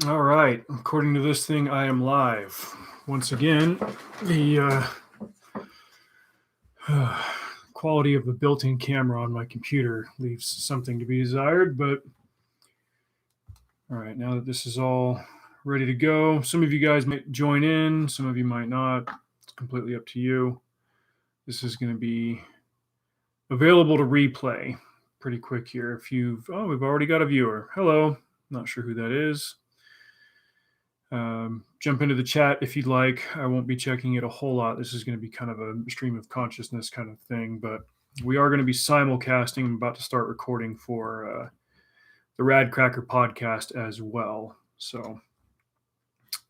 All right. According to this thing, I am live. Once again, the quality of the built-in camera on my computer leaves something to be desired, but all right, now that this is all ready to go, some of you guys might join in, some of you might not. It's completely up to you. This is going to be available to replay pretty quick here. We've already got a viewer. Hello. Not sure who that is. Jump into the chat if you'd like. I won't be checking it a whole lot. This is going to be kind of a stream of consciousness kind of thing, but we are going to be simulcasting. I'm about to start recording for the Rad Cracker podcast as well. So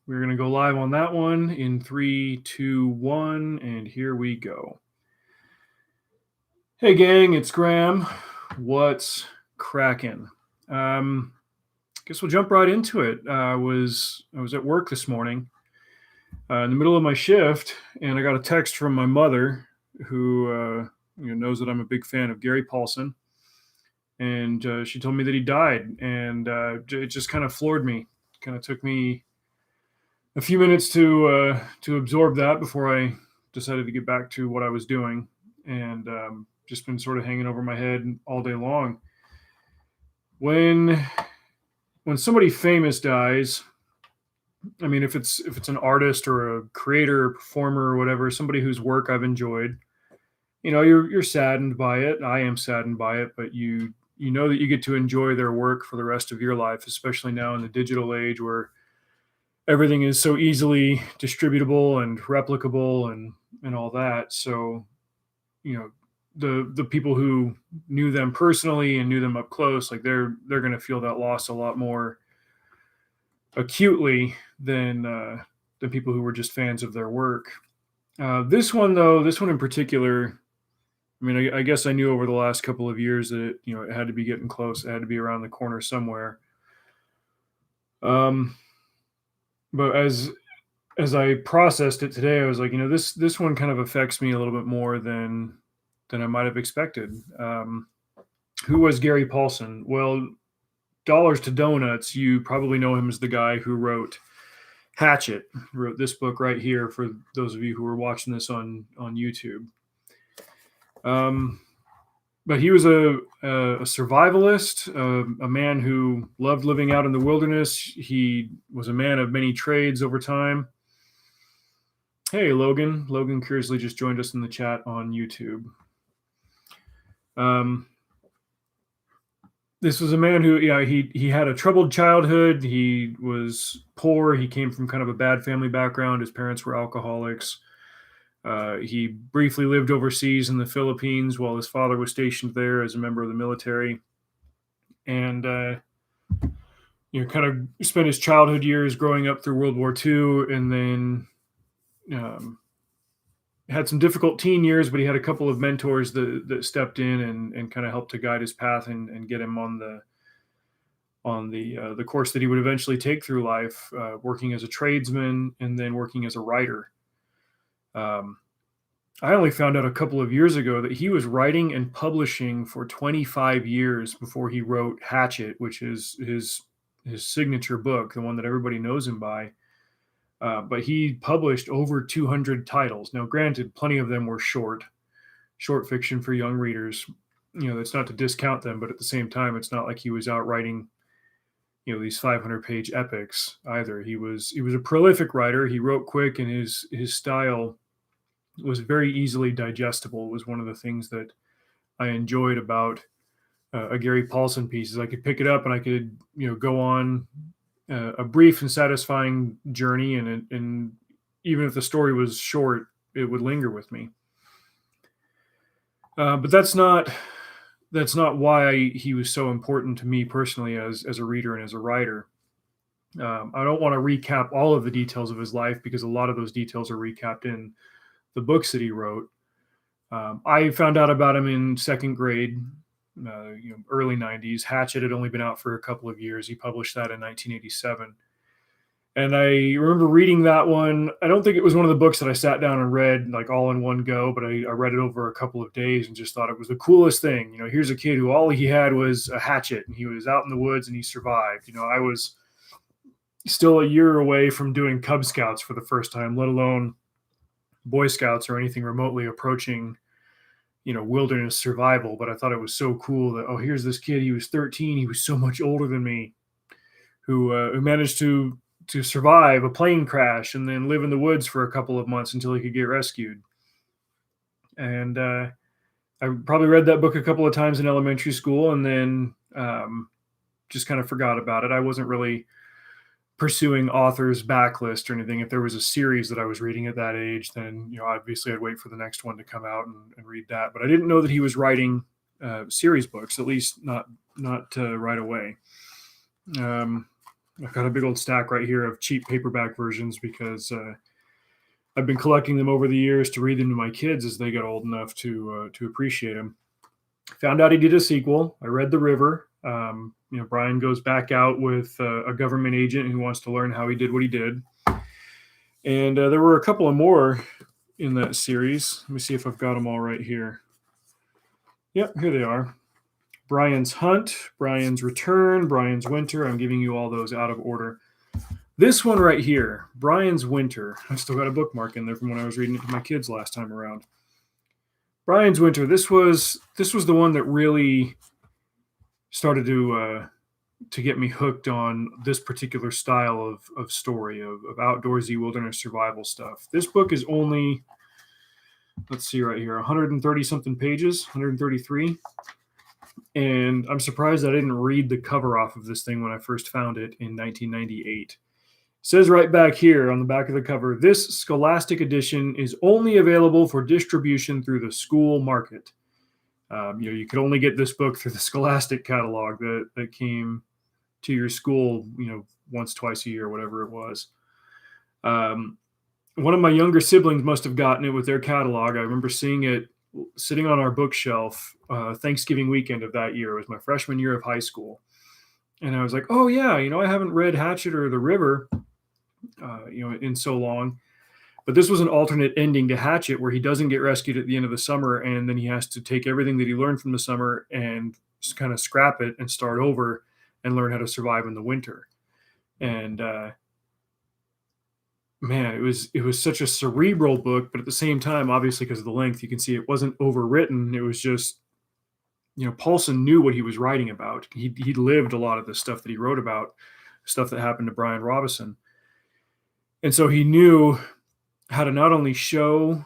we're going to go live on that one in 3, 2, 1, and here we go. Hey gang, it's Graham. What's cracking? Guess we'll jump right into it. I was at work this morning in the middle of my shift, and I got a text from my mother who knows that I'm a big fan of Gary Paulsen, and she told me that he died, and it just kind of floored me. Kind of took me a few minutes to absorb that before I decided to get back to what I was doing, and just been sort of hanging over my head all day long. When somebody famous dies, I mean, if it's an artist or a creator or performer or whatever, somebody whose work I've enjoyed, you're saddened by it. I am saddened by it, but you know that you get to enjoy their work for the rest of your life, especially now in the digital age where everything is so easily distributable and replicable and all that. So, the people who knew them personally and knew them up close, like they're going to feel that loss a lot more acutely than people who were just fans of their work. This one in particular, I mean, I guess I knew over the last couple of years that it had to be getting close. It had to be around the corner somewhere. But as I processed it today, I was like, this one kind of affects me a little bit more than I might have expected. Who was Gary Paulsen? Well, dollars to donuts, you probably know him as the guy who wrote Hatchet, wrote this book right here for those of you who are watching this on YouTube. But he was a survivalist, a man who loved living out in the wilderness. He was a man of many trades over time. Hey, Logan. Logan curiously just joined us in the chat on YouTube. This was a man who, he had a troubled childhood. He was poor. He came from kind of a bad family background. His parents were alcoholics. He briefly lived overseas in the Philippines while his father was stationed there as a member of the military. And, kind of spent his childhood years growing up through World War II, and then had some difficult teen years, but he had a couple of mentors that stepped in and kind of helped to guide his path and get him on the course that he would eventually take through life, working as a tradesman and then working as a writer. I only found out a couple of years ago that he was writing and publishing for 25 years before he wrote Hatchet, which is his signature book, the one that everybody knows him by. But he published over 200 titles. Now, granted, plenty of them were short fiction for young readers. That's not to discount them, but at the same time, it's not like he was out writing, these 500-page epics either. He was a prolific writer. He wrote quick, and his style was very easily digestible. It was one of the things that I enjoyed about a Gary Paulsen piece. Is I could pick it up and I could, go on a brief and satisfying journey, and even if the story was short, it would linger with me. But that's not why he was so important to me personally as a reader and as a writer. I don't want to recap all of the details of his life because a lot of those details are recapped in the books that he wrote. I found out about him in second grade. Early 90s. Hatchet had only been out for a couple of years. He published that in 1987. And I remember reading that one. I don't think it was one of the books that I sat down and read like all in one go, but I read it over a couple of days and just thought it was the coolest thing. Here's a kid who all he had was a hatchet and he was out in the woods and he survived. I was still a year away from doing Cub Scouts for the first time, let alone Boy Scouts or anything remotely approaching, wilderness survival. But I thought it was so cool that, oh, here's this kid. He was 13. He was so much older than me, who managed to survive a plane crash and then live in the woods for a couple of months until he could get rescued. And I probably read that book a couple of times in elementary school, and then just kind of forgot about it. I wasn't really pursuing authors backlist or anything. If there was a series that I was reading at that age, then obviously I'd wait for the next one to come out and read that. But I didn't know that he was writing series books, at least not right away. I've got a big old stack right here of cheap paperback versions because I've been collecting them over the years to read them to my kids as they got old enough to appreciate them. Found out he did a sequel. I read The River. Brian goes back out with a government agent who wants to learn how he did what he did. And there were a couple of more in that series. Let me see if I've got them all right here. Yep, here they are. Brian's Hunt, Brian's Return, Brian's Winter. I'm giving you all those out of order. This one right here, Brian's Winter. I still got a bookmark in there from when I was reading it to my kids last time around. Brian's Winter. This was the one that really started to get me hooked on this particular style of story, of outdoorsy wilderness survival stuff. This book is only, let's see right here, 130 something pages, 133. And I'm surprised I didn't read the cover off of this thing when I first found it in 1998. It says right back here on the back of the cover, this Scholastic edition is only available for distribution through the school market. You could only get this book through the Scholastic catalog that came to your school, once, twice a year, whatever it was. One of my younger siblings must have gotten it with their catalog. I remember seeing it sitting on our bookshelf Thanksgiving weekend of that year. It was my freshman year of high school. And I was like, oh yeah, I haven't read Hatchet or The River, in so long. But this was an alternate ending to Hatchet where he doesn't get rescued at the end of the summer, and then he has to take everything that he learned from the summer and kind of scrap it and start over and learn how to survive in the winter. And man, it was such a cerebral book, but at the same time, obviously because of the length, you can see it wasn't overwritten. It was just, Paulsen knew what he was writing about. He lived a lot of the stuff that he wrote about, stuff that happened to Brian Robison. And so he knew how to not only show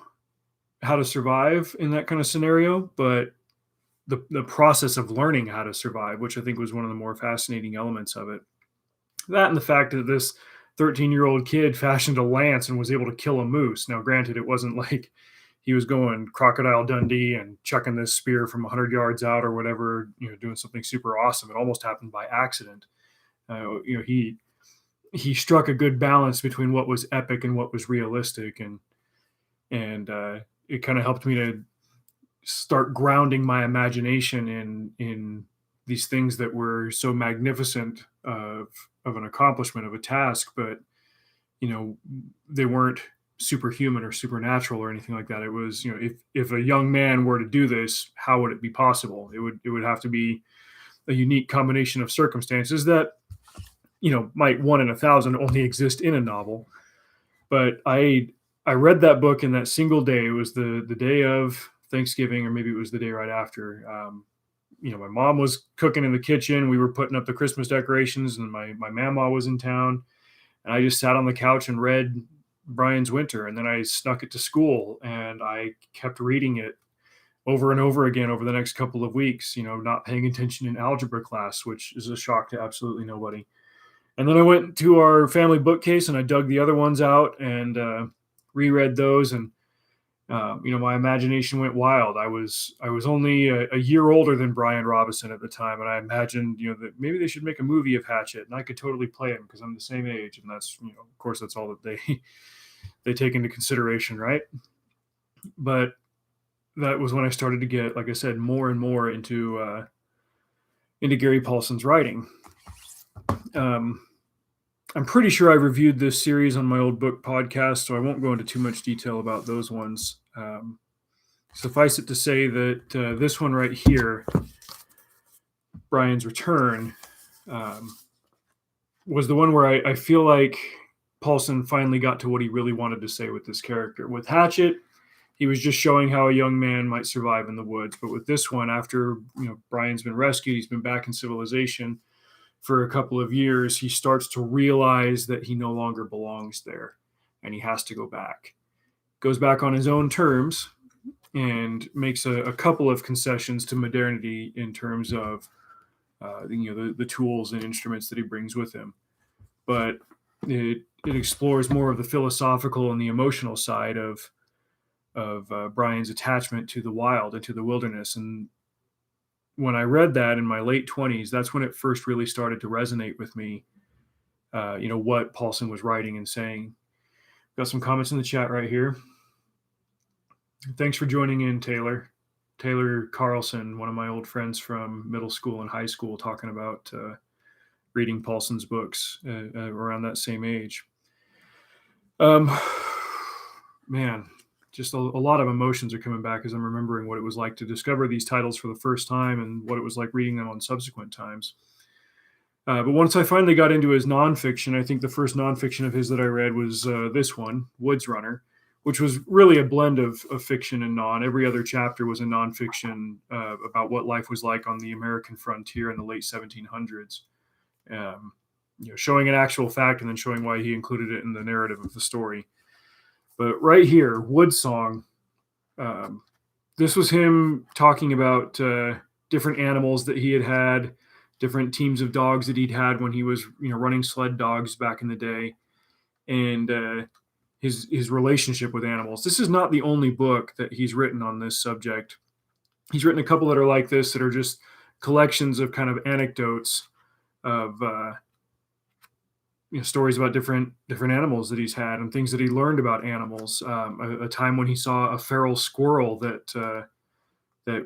how to survive in that kind of scenario, but the process of learning how to survive, which I think was one of the more fascinating elements of it. That and the fact that this 13-year-old kid fashioned a lance and was able to kill a moose. Now, granted, it wasn't like he was going Crocodile Dundee and chucking this spear from 100 yards out or whatever, doing something super awesome. It almost happened by accident. He struck a good balance between what was epic and what was realistic, and it kind of helped me to start grounding my imagination in these things that were so magnificent of an accomplishment, of a task, but they weren't superhuman or supernatural or anything like that. It was, if a young man were to do this, how would it be possible? It would have to be a unique combination of circumstances that might 1 in 1,000 only exist in a novel. But I read that book in that single day. It was the day of Thanksgiving, or maybe it was the day right after. My mom was cooking in the kitchen. We were putting up the Christmas decorations, and my mama was in town. And I just sat on the couch and read Brian's Winter. And then I snuck it to school, and I kept reading it over and over again over the next couple of weeks, not paying attention in algebra class, which is a shock to absolutely nobody. And then I went to our family bookcase and I dug the other ones out and reread those. And, my imagination went wild. I was only a year older than Brian Robison at the time. And I imagined, that maybe they should make a movie of Hatchet, and I could totally play him because I'm the same age. And that's, of course, that's all that they take into consideration. Right. But that was when I started to get, like I said, more and more into Gary Paulsen's writing. I'm pretty sure I reviewed this series on my old book podcast, so I won't go into too much detail about those ones. Suffice it to say that this one right here, Brian's Return, was the one where I feel like Paulsen finally got to what he really wanted to say with this character. With Hatchet, he was just showing how a young man might survive in the woods. But with this one, after Brian's been rescued, he's been back in civilization for a couple of years. He starts to realize that he no longer belongs there, and he has to go back. Goes back on his own terms and makes a couple of concessions to modernity in terms of the tools and instruments that he brings with him. But it explores more of the philosophical and the emotional side of Brian's attachment to the wild and to the wilderness. And when I read that in my late 20s, that's when it first really started to resonate with me. What Paulsen was writing and saying. Got some comments in the chat right here. Thanks for joining in, Taylor. Taylor Carlson, one of my old friends from middle school and high school, talking about reading Paulsen's books around that same age. Man, just a lot of emotions are coming back as I'm remembering what it was like to discover these titles for the first time and what it was like reading them on subsequent times. But once I finally got into his nonfiction, I think the first nonfiction of his that I read was this one, Woods Runner, which was really a blend of fiction and non. Every other chapter was a nonfiction about what life was like on the American frontier in the late 1700s, showing an actual fact and then showing why he included it in the narrative of the story. But right here, Wood Song, this was him talking about different animals that he had, different teams of dogs that he'd had when he was running sled dogs back in the day, and his relationship with animals. This is not the only book that he's written on this subject. He's written a couple that are like this, that are just collections of kind of anecdotes of stories about different animals that he's had and things that he learned about animals. A time when he saw a feral squirrel that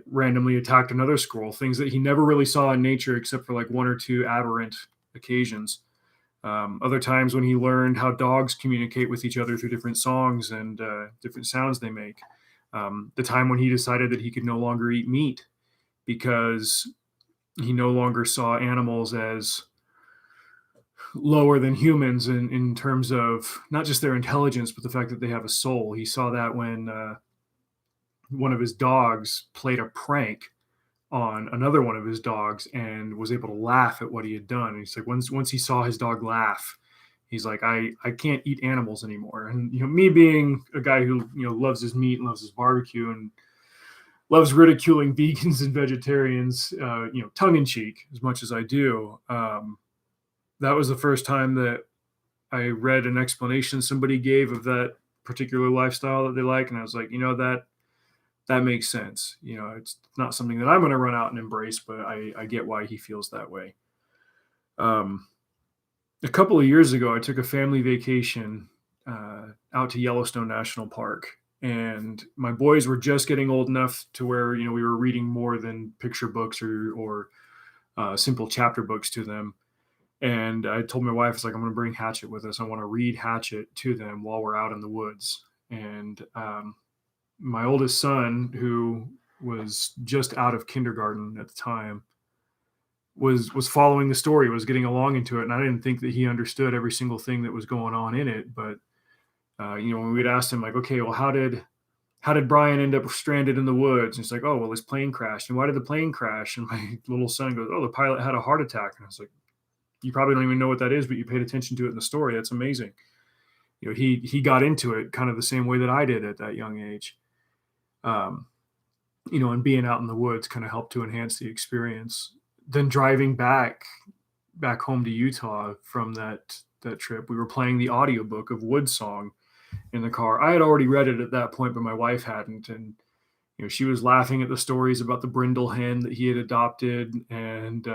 randomly attacked another squirrel, things that he never really saw in nature except for like one or two aberrant occasions. Other times when he learned how dogs communicate with each other through different songs and different sounds they make. The time when he decided that he could no longer eat meat because he no longer saw animals as lower than humans in terms of not just their intelligence, but the fact that they have a soul. He saw that when one of his dogs played a prank on another one of his dogs and was able to laugh at what he had done. And he's like, once he saw his dog laugh, he's like, I can't eat animals anymore. And me being a guy who loves his meat and loves his barbecue and loves ridiculing vegans and vegetarians, tongue in cheek as much as I do. That was the first time that I read an explanation somebody gave of that particular lifestyle that they like, and I was like, that makes sense. It's not something that I'm going to run out and embrace, but I get why he feels that way. A couple of years ago, I took a family vacation out to Yellowstone National Park, and my boys were just getting old enough to where we were reading more than picture books or simple chapter books to them. And I told my wife, it's like, I'm going to bring Hatchet with us. I want to read Hatchet to them while we're out in the woods. And my oldest son, who was just out of kindergarten at the time, was following the story, was getting along into it. And I didn't think that he understood every single thing that was going on in it. But, when we'd asked him, like, okay, well, how did Brian end up stranded in the woods? And he's like, oh, well, his plane crashed. And why did the plane crash? And my little son goes, oh, the pilot had a heart attack. And I was like, you probably don't even know what that is, but you paid attention to it in the story. That's amazing. He got into it kind of the same way that I did at that young age. And being out in the woods kind of helped to enhance the experience. Then driving back home to Utah from that trip, we were playing the audiobook of Wood Song in the car. I had already read it at that point, but my wife hadn't. And, she was laughing at the stories about the brindle hen that he had adopted and,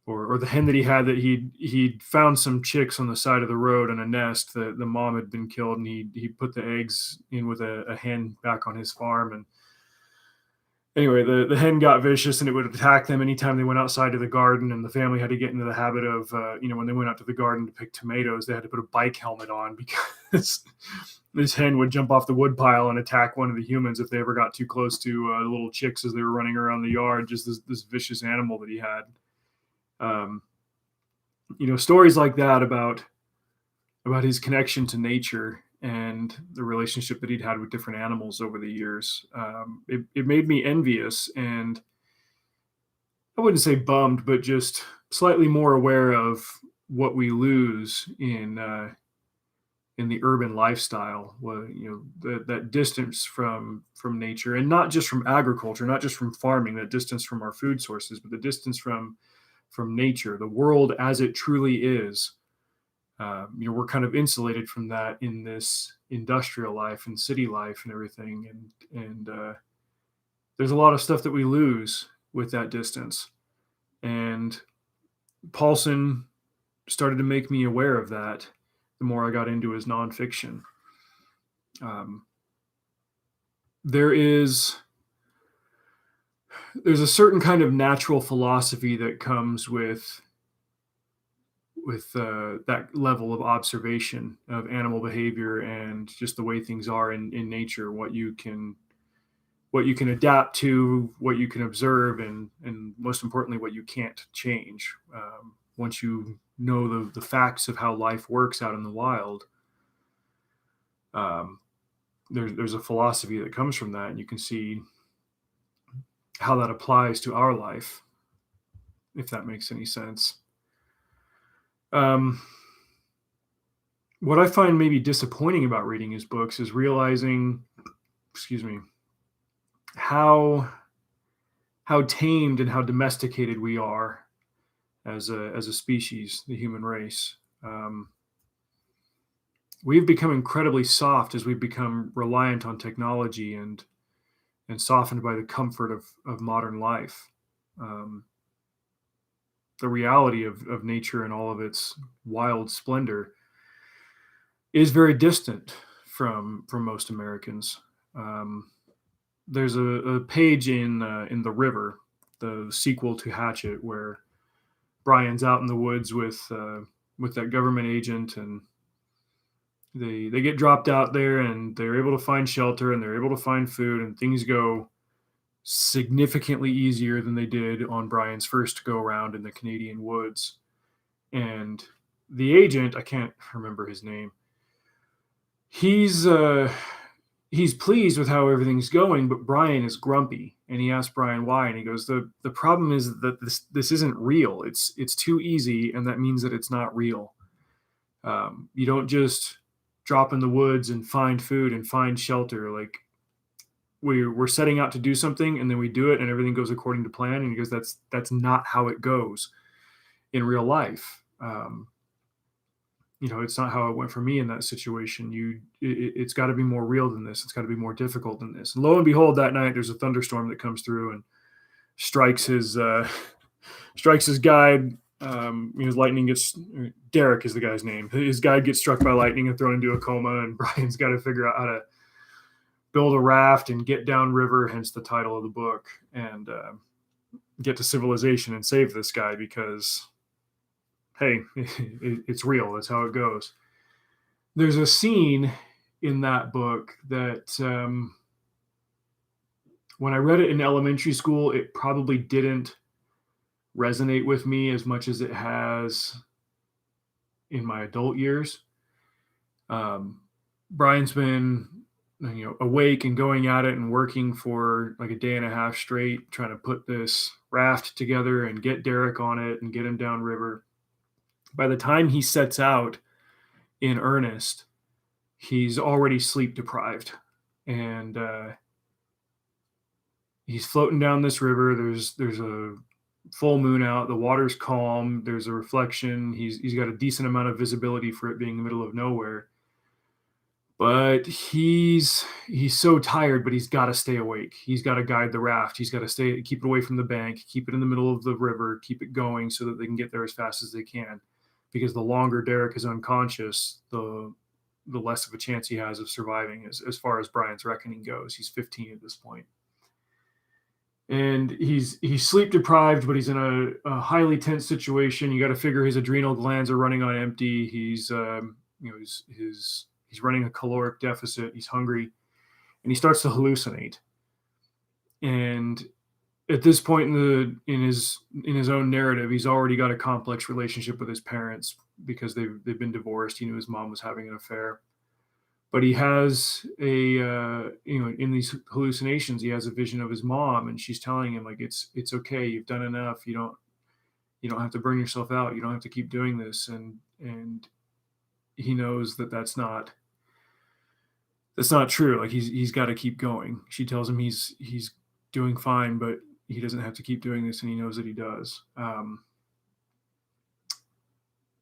or the hen that he had, that he'd found some chicks on the side of the road in a nest that the mom had been killed, and he put the eggs in with a hen back on his farm. And anyway, the hen got vicious and it would attack them anytime they went outside to the garden, and the family had to get into the habit of, when they went out to the garden to pick tomatoes, they had to put a bike helmet on because this hen would jump off the wood pile and attack one of the humans if they ever got too close to the little chicks as they were running around the yard, just this vicious animal that he had. stories like that about his connection to nature and the relationship that he'd had with different animals over the years. It made me envious, and I wouldn't say bummed, but just slightly more aware of what we lose in the urban lifestyle. Well, that distance from nature, and not just from agriculture, not just from farming, that distance from our food sources, but the distance from nature, the world as it truly is. We're kind of insulated from that in this industrial life and city life and everything, and there's a lot of stuff that we lose with that distance. And Paulson started to make me aware of that the more I got into his nonfiction. Um, there's a certain kind of natural philosophy that comes with that level of observation of animal behavior and just the way things are in nature, what you can adapt to, what you can observe, and most importantly, what you can't change. Once you know the facts of how life works out in the wild, there's a philosophy that comes from that, and you can see how that applies to our life, if that makes any sense. What I find maybe disappointing about reading his books is realizing, excuse me, how tamed and how domesticated we are as a species, the human race. We've become incredibly soft as we've become reliant on technology and softened by the comfort of modern life. The reality of nature and all of its wild splendor is very distant from most Americans. There's a page in The River, the sequel to Hatchet, where Brian's out in the woods with that government agent, and they get dropped out there, and they're able to find shelter, and they're able to find food, and things go significantly easier than they did on Brian's first go around in the Canadian woods. And the agent, I can't remember his name, he's pleased with how everything's going, but Brian is grumpy, and he asks Brian why, and he goes, the problem is that this isn't real. It's too easy, and that means that it's not real. You don't just drop in the woods and find food and find shelter. Like, we're setting out to do something, and then we do it, and everything goes according to plan. And he goes, that's not how it goes in real life. It's not how it went for me in that situation. It's got to be more real than this. It's got to be more difficult than this. And lo and behold, that night there's a thunderstorm that comes through and strikes his guide. His lightning gets, Derek is the guy's name. His guide gets struck by lightning and thrown into a coma, and Brian's got to figure out how to build a raft and get downriver, hence the title of the book, and get to civilization and save this guy because, hey, it's real. That's how it goes. There's a scene in that book that when I read it in elementary school, it probably didn't resonate with me as much as it has in my adult years. Brian's been awake and going at it and working for like a day and a half straight, trying to put this raft together and get Derek on it and get him downriver. By the time he sets out in earnest, he's already sleep deprived, and he's floating down this river. There's a full moon out. The water's calm. There's a reflection. He's got a decent amount of visibility for it being the middle of nowhere. But he's so tired, but he's got to stay awake. He's got to guide the raft. He's got to keep it away from the bank, keep it in the middle of the river, keep it going so that they can get there as fast as they can. Because the longer Derek is unconscious, the less of a chance he has of surviving as far as Brian's reckoning goes. He's 15 at this point. And he's sleep deprived, but he's in a highly tense situation. You got to figure his adrenal glands are running on empty. He's running a caloric deficit. He's hungry, and he starts to hallucinate. And at this point in his own narrative, he's already got a complex relationship with his parents because they've been divorced. He knew his mom was having an affair, but he has in these hallucinations, he has a vision of his mom, and she's telling him like it's okay, you've done enough, you don't have to burn yourself out, you don't have to keep doing this, and he knows that that's not true. Like he's got to keep going. She tells him he's doing fine, but he doesn't have to keep doing this, and he knows that he does.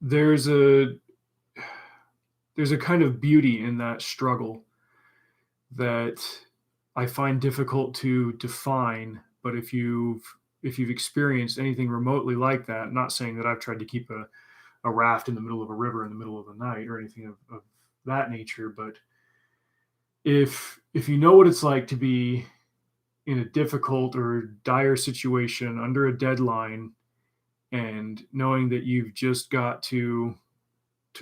There's a there's a kind of beauty in that struggle that I find difficult to define. But if you've experienced anything remotely like that, not saying that I've tried to keep a raft in the middle of a river in the middle of the night or anything of that nature, but if you know what it's like to be in a difficult or dire situation under a deadline, and knowing that you've just got to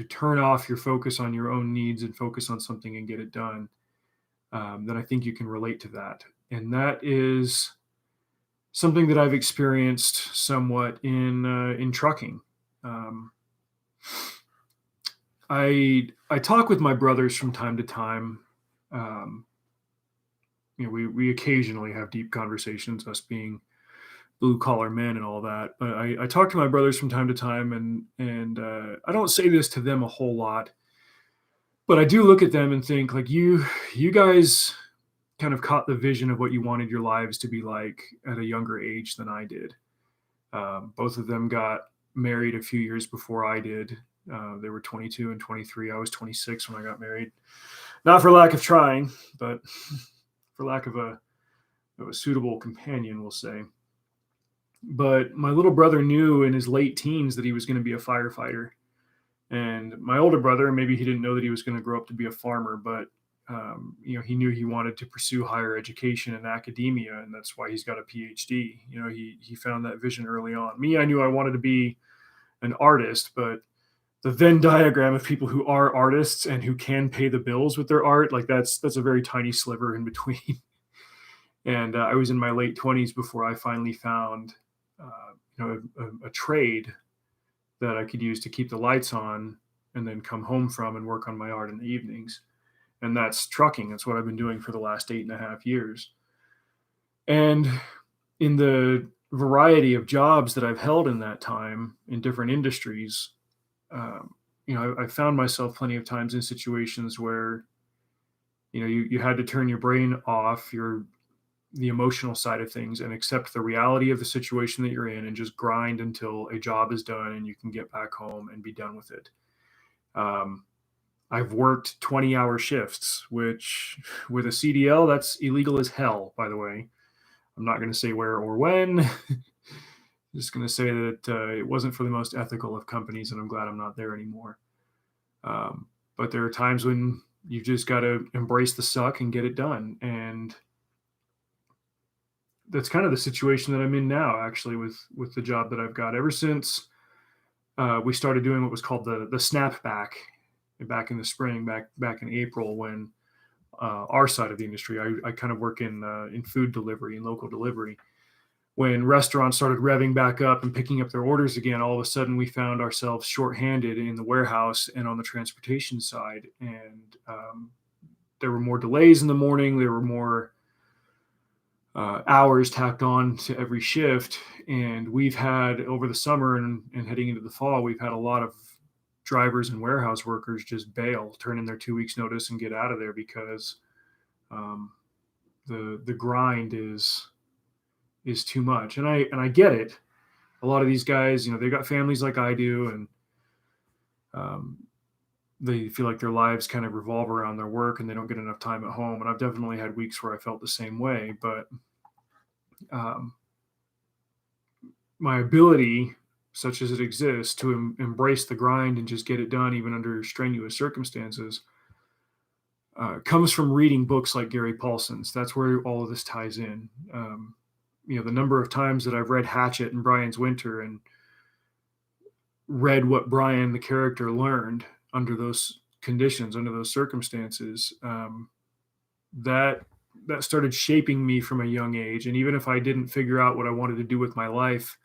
turn off your focus on your own needs and focus on something and get it done, then I think you can relate to that. And that is something that I've experienced somewhat in trucking. Um, I talk with my brothers from time to time. Um, we occasionally have deep conversations, us being blue collar men and all that. But I talk to my brothers from time to time, and I don't say this to them a whole lot, but I do look at them and think like you guys kind of caught the vision of what you wanted your lives to be like at a younger age than I did. Both of them got married a few years before I did. They were 22 and 23. I was 26 when I got married. Not for lack of trying, but for lack of a suitable companion, we'll say. But my little brother knew in his late teens that he was going to be a firefighter. And my older brother, maybe he didn't know that he was going to grow up to be a farmer, but he knew he wanted to pursue higher education and academia, and that's why he's got a PhD. He found that vision early on. Me, I knew I wanted to be an artist, but the Venn diagram of people who are artists and who can pay the bills with their art, like that's a very tiny sliver in between. And I was in my late 20s before I finally found, a trade that I could use to keep the lights on and then come home from and work on my art in the evenings. And that's trucking. That's what I've been doing for the last 8.5 years. And in the variety of jobs that I've held in that time in different industries, I found myself plenty of times in situations where, you had to turn your brain off, the emotional side of things, and accept the reality of the situation that you're in and just grind until a job is done and you can get back home and be done with it. I've worked 20-hour shifts, which with a CDL, that's illegal as hell, by the way. I'm not going to say where or when. Just going to say that it wasn't for the most ethical of companies, and I'm glad I'm not there anymore. But there are times when you just got to embrace the suck and get it done. And that's kind of the situation that I'm in now, actually, with the job that I've got. Ever since we started doing what was called the snapback back in the spring, back in April, when our side of the industry, I kind of work in food delivery and local delivery. When restaurants started revving back up and picking up their orders again, all of a sudden we found ourselves shorthanded in the warehouse and on the transportation side. And there were more delays in the morning. There were more hours tacked on to every shift. And we've had over the summer and heading into the fall, we've had a lot of drivers and warehouse workers just bail, turn in their 2 weeks notice and get out of there because the grind is too much. And I get it. A lot of these guys, they've got families like I do, and they feel like their lives kind of revolve around their work and they don't get enough time at home. And I've definitely had weeks where I felt the same way, but my ability, such as it exists, to embrace the grind and just get it done, even under strenuous circumstances, comes from reading books like Gary Paulsen's. That's where all of this ties in. The number of times that I've read Hatchet and Brian's Winter and read what Brian, the character, learned under those conditions, under those circumstances, that that started shaping me from a young age. And even if I didn't figure out what I wanted to do with my life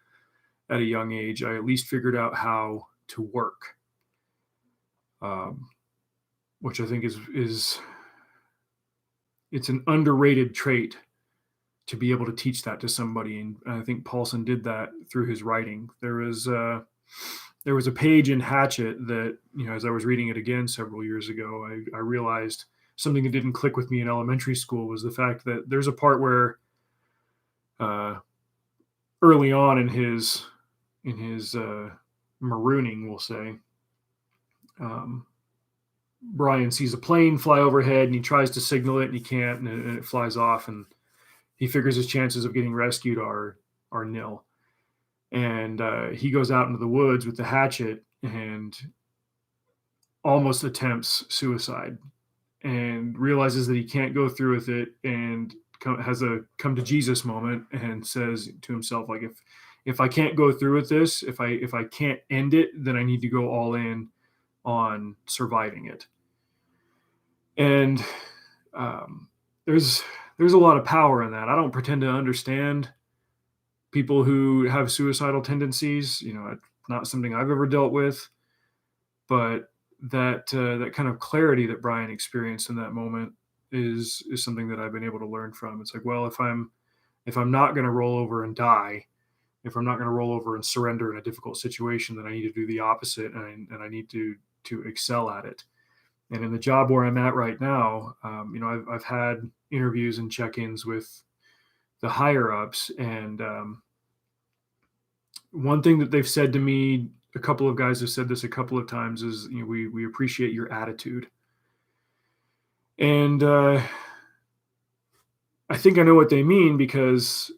at a young age, I at least figured out how to work, um, which I think is it's an underrated trait to be able to teach that to somebody. And I think Paulson did that through his writing. There was a page in Hatchet that, as I was reading it again several years ago, I realized something that didn't click with me in elementary school was the fact that there's a part where uh, early on in his marooning, we'll say, um, Brian sees a plane fly overhead and he tries to signal it and he can't, and it flies off, and he figures his chances of getting rescued are nil. And he goes out into the woods with the hatchet and almost attempts suicide, and realizes that he can't go through with it, and has a come to Jesus moment and says to himself, like, if I can't go through with this, if I can't end it, then I need to go all in on surviving it. And um, there's there's a lot of power in that. I don't pretend to understand people who have suicidal tendencies. It's not something I've ever dealt with, but that kind of clarity that Brian experienced in that moment is something that I've been able to learn from. It's like, well, if I'm not going to roll over and die, if I'm not going to roll over and surrender in a difficult situation, then I need to do the opposite, and I need to excel at it. And in the job where I'm at right now, I've had interviews and check-ins with the higher ups, and one thing that they've said to me, a couple of guys have said this a couple of times, is, we appreciate your attitude. And I think I know what they mean, because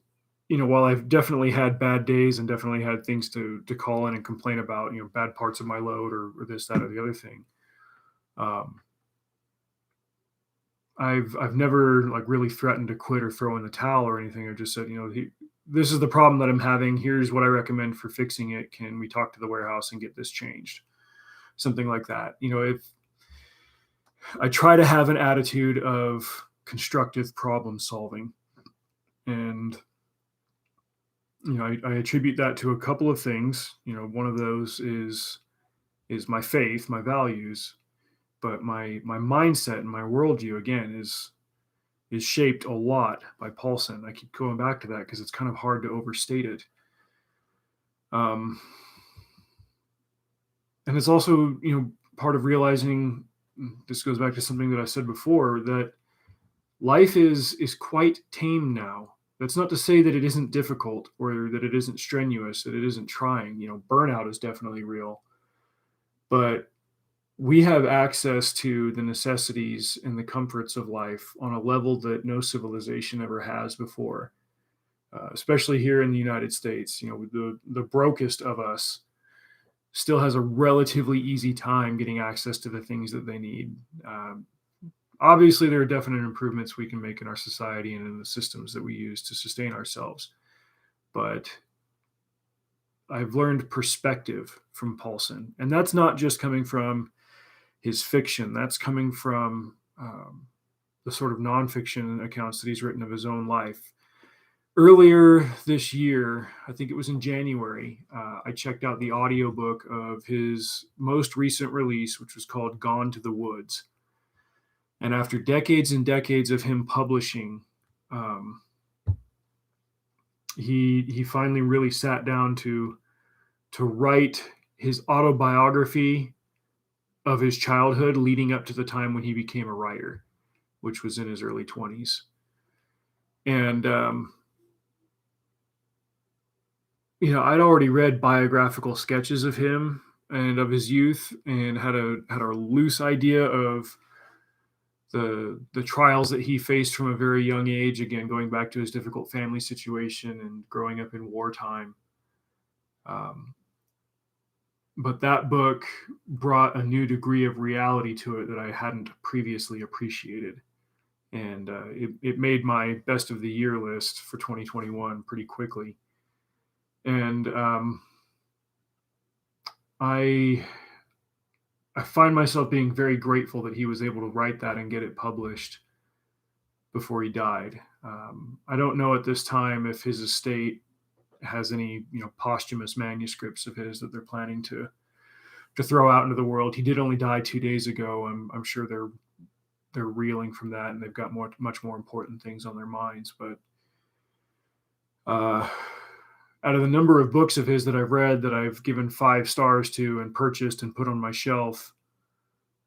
while I've definitely had bad days and definitely had things to call in and complain about, bad parts of my load, or this, that, or the other thing, um, I've never, like, really threatened to quit or throw in the towel or anything. I've just said, this is the problem that I'm having. Here's what I recommend for fixing it. Can we talk to the warehouse and get this changed? Something like that. If I try to have an attitude of constructive problem solving, and I attribute that to a couple of things. One of those is my faith, my values, but my mindset and my worldview, again, is shaped a lot by Paulson. I keep going back to that because it's kind of hard to overstate it. And it's also, part of realizing, this goes back to something that I said before, that life is quite tame now. That's not to say that it isn't difficult, or that it isn't strenuous, that it isn't trying. Burnout is definitely real, but we have access to the necessities and the comforts of life on a level that no civilization ever has before, especially here in the United States. The brokest of us still has a relatively easy time getting access to the things that they need. Obviously, there are definite improvements we can make in our society and in the systems that we use to sustain ourselves. But I've learned perspective from Paulson, and that's not just coming from his fiction. That's coming from the sort of nonfiction accounts that he's written of his own life. Earlier this year, I think it was in January, I checked out the audiobook of his most recent release, which was called Gone to the Woods. And after decades and decades of him publishing, he finally really sat down to write his autobiography of his childhood leading up to the time when he became a writer, which was in his early 20s. And I'd already read biographical sketches of him and of his youth, and had a loose idea of the trials that he faced from a very young age, again going back to his difficult family situation and growing up in wartime. But that book brought a new degree of reality to it that I hadn't previously appreciated, and it made my best of the year list for 2021 pretty quickly. And I find myself being very grateful that he was able to write that and get it published, before he died. I don't know at this time if his estate has any, posthumous manuscripts of his that they're planning to throw out into the world. He did only die 2 days ago. I'm sure they're reeling from that, and they've got much more important things on their minds. But out of the number of books of his that I've read that I've given 5 stars to and purchased and put on my shelf,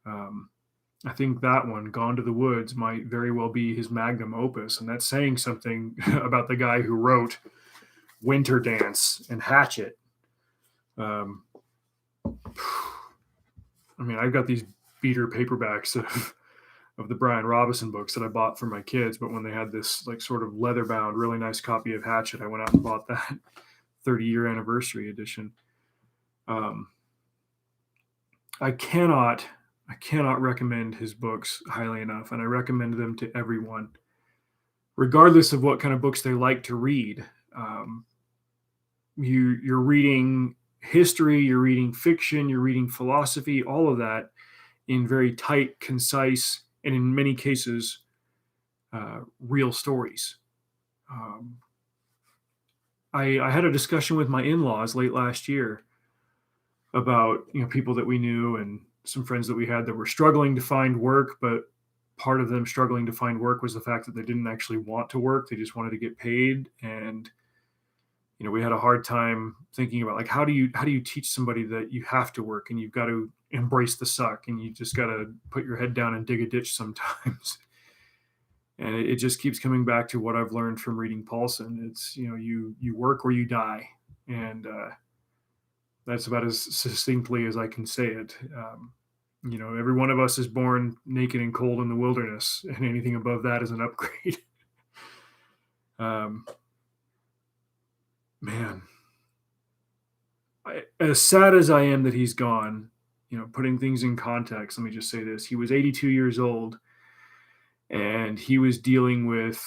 I think that one, Gone to the Woods, might very well be his magnum opus. And that's saying something about the guy who wrote Winter Dance and Hatchet. I mean, I've got these beater paperbacks of the Brian Robinson books that I bought for my kids, but when they had this like sort of leather bound, really nice copy of Hatchet, I went out and bought that 30-year anniversary edition. I cannot recommend his books highly enough, and I recommend them to everyone, regardless of what kind of books they like to read. You're reading history, you're reading fiction, you're reading philosophy, all of that in very tight, concise, and in many cases, real stories. I had a discussion with my in-laws late last year about people that we knew and some friends that we had that were struggling to find work, but part of them struggling to find work was the fact that they didn't actually want to work. They just wanted to get paid. And we had a hard time thinking about, like, how do you teach somebody that you have to work and you've got to embrace the suck and you just got to put your head down and dig a ditch sometimes. And it just keeps coming back to what I've learned from reading Paulsen. It's, you work or you die. And that's about as succinctly as I can say it. Every one of us is born naked and cold in the wilderness, and anything above that is an upgrade. Man, as sad as I am that he's gone, putting things in context, let me just say this. He was 82 years old, and he was dealing with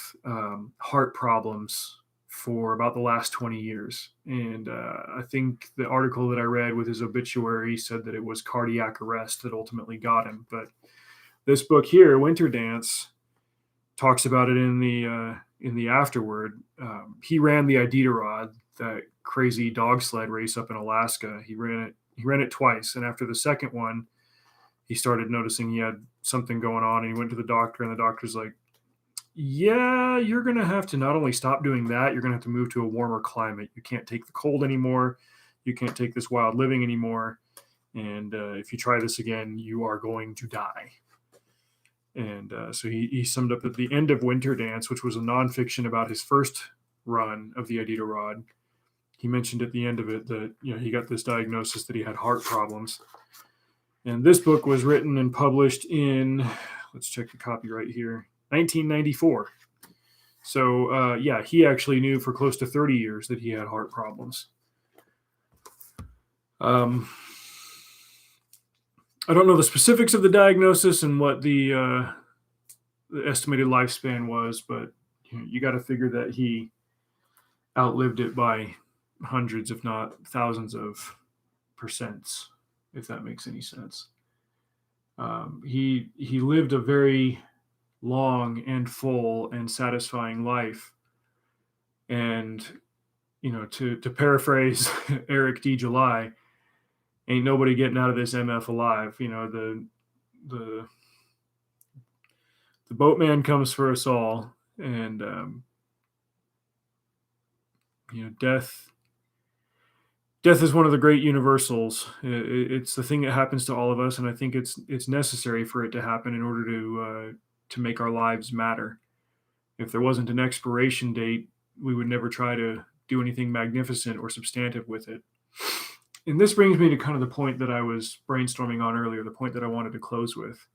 heart problems for about the last 20 years. And I think the article that I read with his obituary said that it was cardiac arrest that ultimately got him. But this book here, Winter Dance, talks about it in the afterword. He ran the Iditarod, that crazy dog sled race up in Alaska. He ran it twice. And after the second one, he started noticing he had something going on, and he went to the doctor, and the doctor's like, yeah, you're going to have to not only stop doing that, you're going to have to move to a warmer climate. You can't take the cold anymore. You can't take this wild living anymore. And if you try this again, you are going to die. And so he summed up at the end of Winter Dance, which was a nonfiction about his first run of the Iditarod. He mentioned at the end of it that he got this diagnosis that he had heart problems. And this book was written and published in, let's check the copyright here, 1994. So he actually knew for close to 30 years that he had heart problems. I don't know the specifics of the diagnosis and what the estimated lifespan was, but you got to figure that he outlived it by hundreds, if not thousands of percents, if that makes any sense. He lived a very long and full and satisfying life. And, to paraphrase Eric D. July, ain't nobody getting out of this MF alive. The boatman comes for us all. And, death is one of the great universals. It's the thing that happens to all of us. And I think it's necessary for it to happen in order to make our lives matter. If there wasn't an expiration date, we would never try to do anything magnificent or substantive with it. And this brings me to kind of the point that I was brainstorming on earlier, the point that I wanted to close with.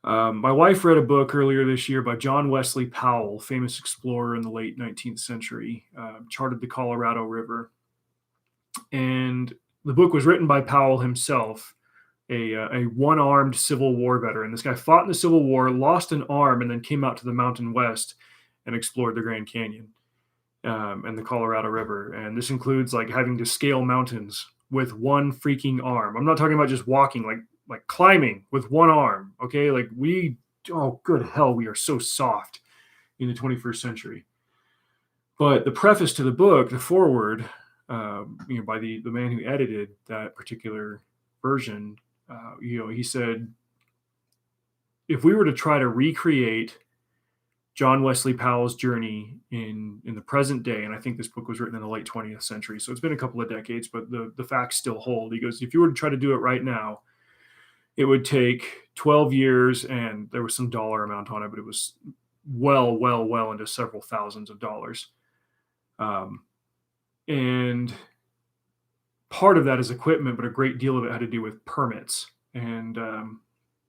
My wife read a book earlier this year by John Wesley Powell, famous explorer in the late 19th century, charted the Colorado River. And the book was written by Powell himself, a one-armed Civil War veteran. This guy fought in the Civil War, lost an arm, and then came out to the Mountain West and explored the Grand Canyon and the Colorado River. And this includes like having to scale mountains with one freaking arm. I'm not talking about just walking, like climbing with one arm. Okay, like we oh, good hell, we are so soft in the 21st century. But the preface to the book, the foreword, by the man who edited that particular version, he said, if we were to try to recreate John Wesley Powell's journey in the present day, and I think this book was written in the late 20th century, so it's been a couple of decades, but the facts still hold. He goes, if you were to try to do it right now, it would take 12 years, and there was some dollar amount on it, but it was well into several thousands of dollars. And part of that is equipment, but a great deal of it had to do with permits. And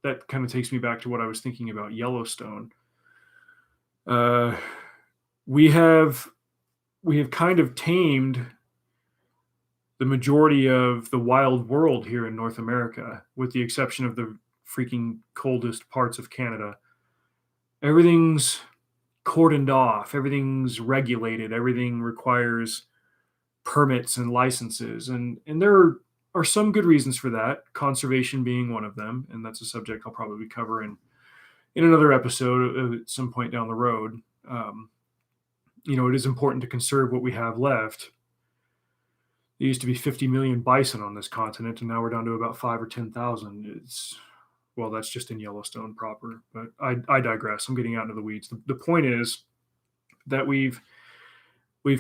that kind of takes me back to what I was thinking about Yellowstone. We have kind of tamed the majority of the wild world here in North America, with the exception of the freaking coldest parts of Canada. Everything's cordoned off, everything's regulated, everything requires permits and licenses, and there are some good reasons for that, conservation being one of them, and that's a subject I'll probably cover in another episode at some point down the road. It is important to conserve what we have left. There used to be 50 million bison on this continent, and now we're down to about 5 or 10,000. That's just in Yellowstone proper, but I digress. I'm getting out into the weeds. The point is that we've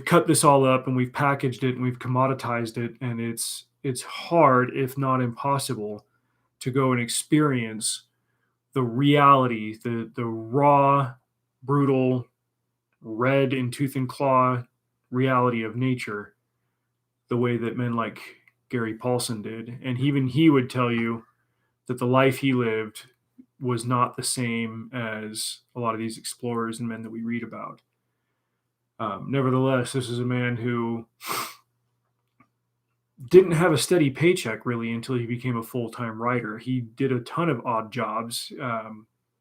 cut this all up, and we've packaged it, and we've commoditized it, and it's hard, if not impossible, to go and experience the reality, the raw, brutal, red in tooth and claw reality of nature, the way that men like Gary Paulsen did. And even he would tell you that the life he lived was not the same as a lot of these explorers and men that we read about. Nevertheless, this is a man who didn't have a steady paycheck really until he became a full-time writer. He did a ton of odd jobs.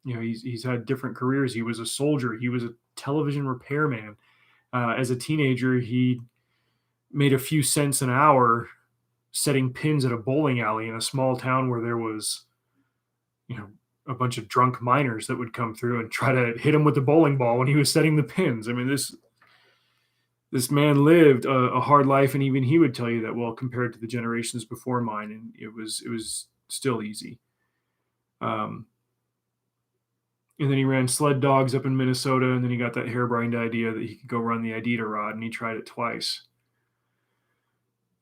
He's had different careers. He was a soldier. He was a television repairman. As a teenager, he made a few cents an hour setting pins at a bowling alley in a small town where there was, a bunch of drunk miners that would come through and try to hit him with the bowling ball when he was setting the pins. I mean, this man lived a hard life, and even he would tell you that, well, compared to the generations before mine, and it was still easy. And then he ran sled dogs up in Minnesota, and then he got that harebrained idea that he could go run the Iditarod, and he tried it twice.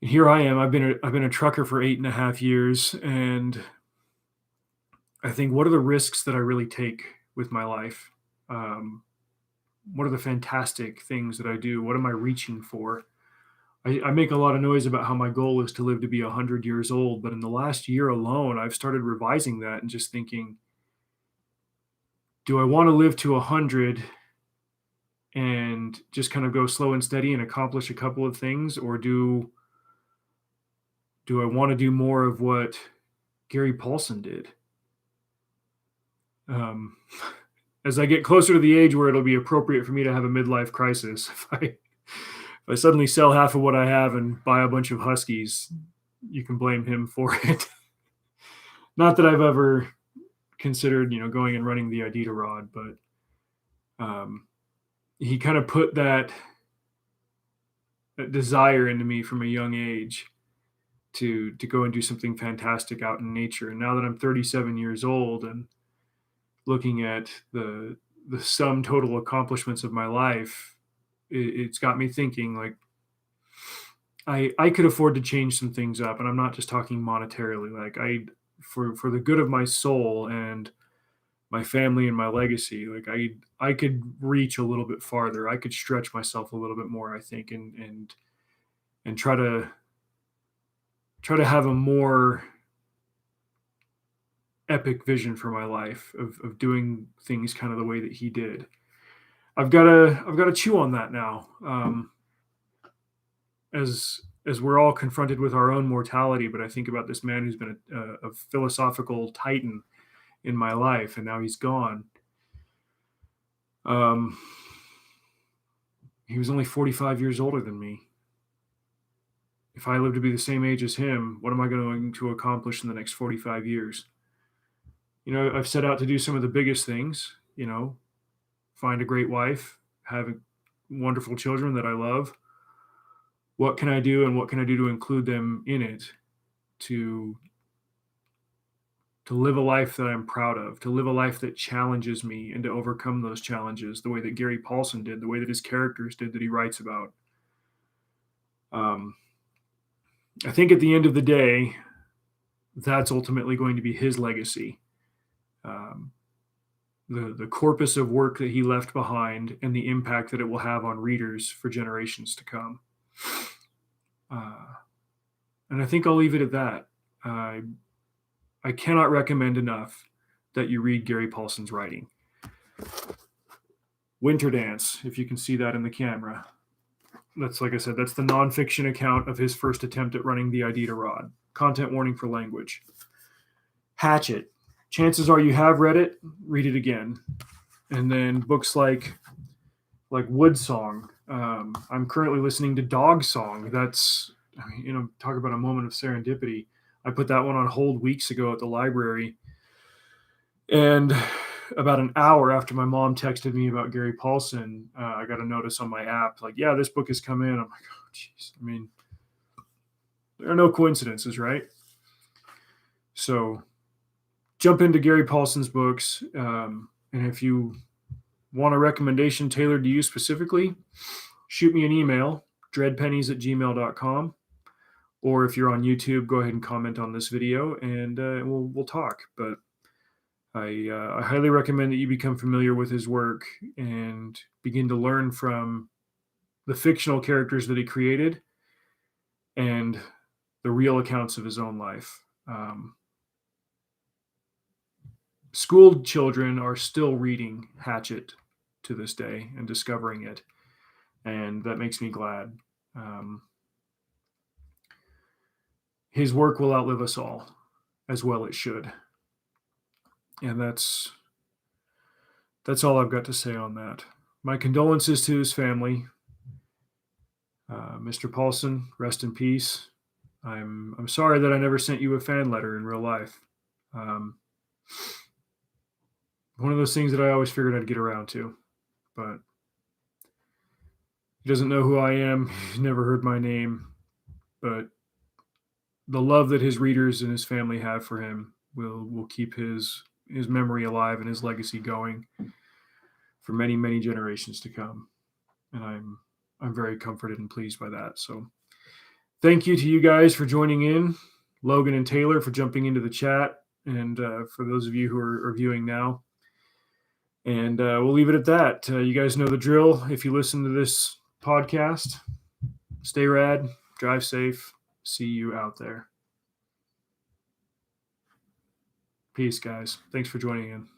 And here I am. I've been a trucker for 8.5 years, and I think, what are the risks that I really take with my life? What are the fantastic things that I do? What am I reaching for? I make a lot of noise about how my goal is to live to be 100 years old, but in the last year alone, I've started revising that and just thinking, do I want to live to 100 and just kind of go slow and steady and accomplish a couple of things, or do I want to do more of what Gary Paulsen did? As I get closer to the age where it'll be appropriate for me to have a midlife crisis, if I suddenly sell half of what I have and buy a bunch of Huskies, you can blame him for it. Not that I've ever considered, going and running the Iditarod, but he kind of put that desire into me from a young age to go and do something fantastic out in nature. And now that I'm 37 years old and looking at the sum total accomplishments of my life, it's got me thinking, like, I could afford to change some things up, and I'm not just talking monetarily. Like, for the good of my soul and my family and my legacy, like I could reach a little bit farther. I could stretch myself a little bit more, I think, and try to have a more epic vision for my life of doing things kind of the way that he did. I've got to chew on that now. As we're all confronted with our own mortality, but I think about this man who's been a philosophical titan in my life, and now he's gone. He was only 45 years older than me. If I live to be the same age as him, what am I going to accomplish in the next 45 years? I've set out to do some of the biggest things, find a great wife, have wonderful children that I love. What can I do, and what can I do to include them in it, to live a life that I'm proud of, to live a life that challenges me and to overcome those challenges the way that Gary Paulsen did, the way that his characters did that he writes about. I think at the end of the day, that's ultimately going to be his legacy. The corpus of work that he left behind and the impact that it will have on readers for generations to come. And I think I'll leave it at that. I cannot recommend enough that you read Gary Paulsen's writing. Winter Dance, if you can see that in the camera. That's, like I said, that's the nonfiction account of his first attempt at running the Iditarod. Content warning for language. Hatchet. Chances are you have read it, read it again. And then books like Wood Song. I'm currently listening to Dog Song. That's, talk about a moment of serendipity. I put that one on hold weeks ago at the library. And about an hour after my mom texted me about Gary Paulsen, I got a notice on my app like, yeah, this book has come in. I'm like, oh, geez. There are no coincidences, right? So jump into Gary Paulsen's books. And if you want a recommendation tailored to you specifically, shoot me an email, dreadpennies@gmail.com. Or if you're on YouTube, go ahead and comment on this video and we'll talk. But I highly recommend that you become familiar with his work and begin to learn from the fictional characters that he created and the real accounts of his own life. School children are still reading Hatchet to this day and discovering it, and that makes me glad. His work will outlive us all, as well it should. And that's all I've got to say on that. My condolences to his family. Mr. Paulsen, rest in peace. I'm sorry that I never sent you a fan letter in real life. One of those things that I always figured I'd get around to, but he doesn't know who I am. He's never heard my name, but the love that his readers and his family have for him will keep his memory alive and his legacy going for many, many generations to come. And I'm very comforted and pleased by that. So thank you to you guys for joining in, Logan and Taylor for jumping into the chat, and for those of you who are viewing now. And we'll leave it at that. You guys know the drill. If you listen to this podcast, stay rad, drive safe. See you out there. Peace, guys. Thanks for joining in.